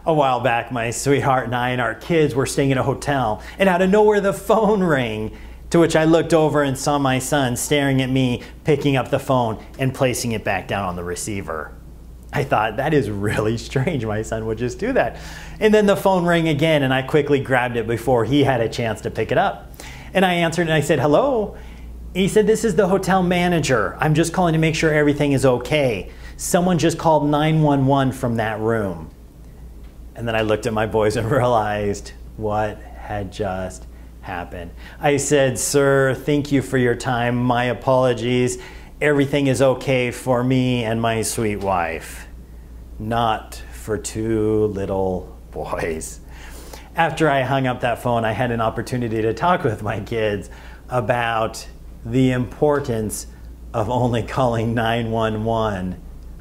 A while back, my sweetheart and I and our kids were staying in a hotel, and out of nowhere the phone rang, to which I looked over and saw my son staring at me, picking up the phone and placing it back down on the receiver. I thought, that is really strange. My son would just do that. And then the phone rang again, and I quickly grabbed it before he had a chance to pick it up. And I answered and I said, hello. He said, this is the hotel manager. I'm just calling to make sure everything is okay. Someone just called 911 from that room. And then I looked at my boys and realized what had just happened. I said, sir, thank you for your time. My apologies. Everything is okay for me and my sweet wife. Not for two little boys. After I hung up that phone, I had an opportunity to talk with my kids about the importance of only calling 911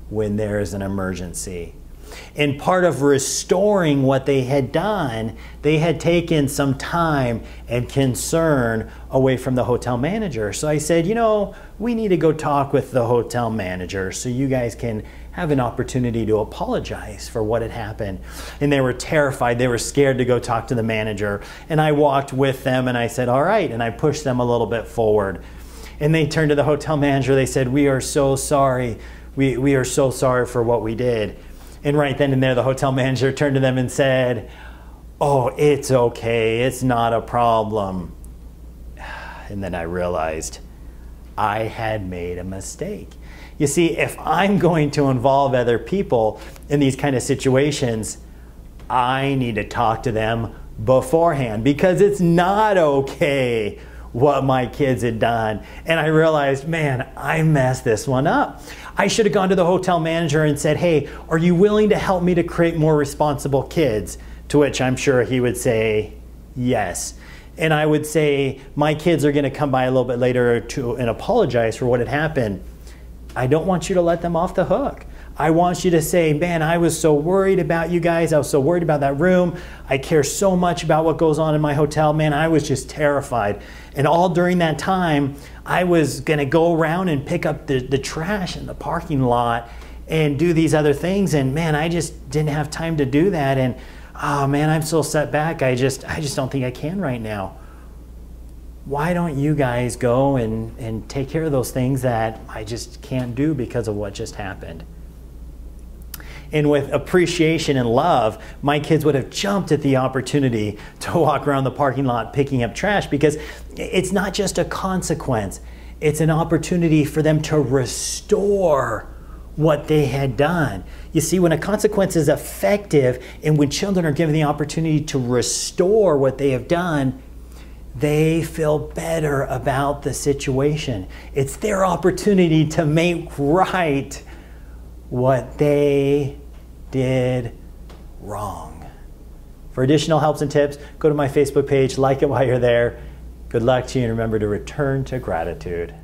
when there is an emergency. And part of restoring what they had done, they had taken some time and concern away from the hotel manager. So I said, you know, we need to go talk with the hotel manager so you guys can have an opportunity to apologize for what had happened. And they were terrified. They were scared to go talk to the manager. And I walked with them and I said, all right. And I pushed them a little bit forward. And they turned to the hotel manager. They said, we are so sorry. We are so sorry for what we did. And right then and there, the hotel manager turned to them and said, oh, it's okay. It's not a problem. And then I realized I had made a mistake. You see, if I'm going to involve other people in these kind of situations, I need to talk to them beforehand because it's not okay what my kids had done. And I realized, man, I messed this one up. I should have gone to the hotel manager and said, hey, are you willing to help me to create more responsible kids? To which I'm sure he would say, yes. And I would say, my kids are gonna come by a little bit later and apologize for what had happened. I don't want you to let them off the hook. I want you to say, man, I was so worried about you guys. I was so worried about that room. I care so much about what goes on in my hotel. Man, I was just terrified. And all during that time, I was gonna go around and pick up the trash in the parking lot and do these other things. And man, I just didn't have time to do that. And oh man, I'm so set back. I just don't think I can right now. Why don't you guys go and take care of those things that I just can't do because of what just happened? And with appreciation and love, my kids would have jumped at the opportunity to walk around the parking lot picking up trash, because it's not just a consequence, it's an opportunity for them to restore what they had done. You see, when a consequence is effective and when children are given the opportunity to restore what they have done, they feel better about the situation. It's their opportunity to make right what they did wrong. For additional helps and tips, go to my Facebook page, like it while you're there. Good luck to you, and remember to return to gratitude.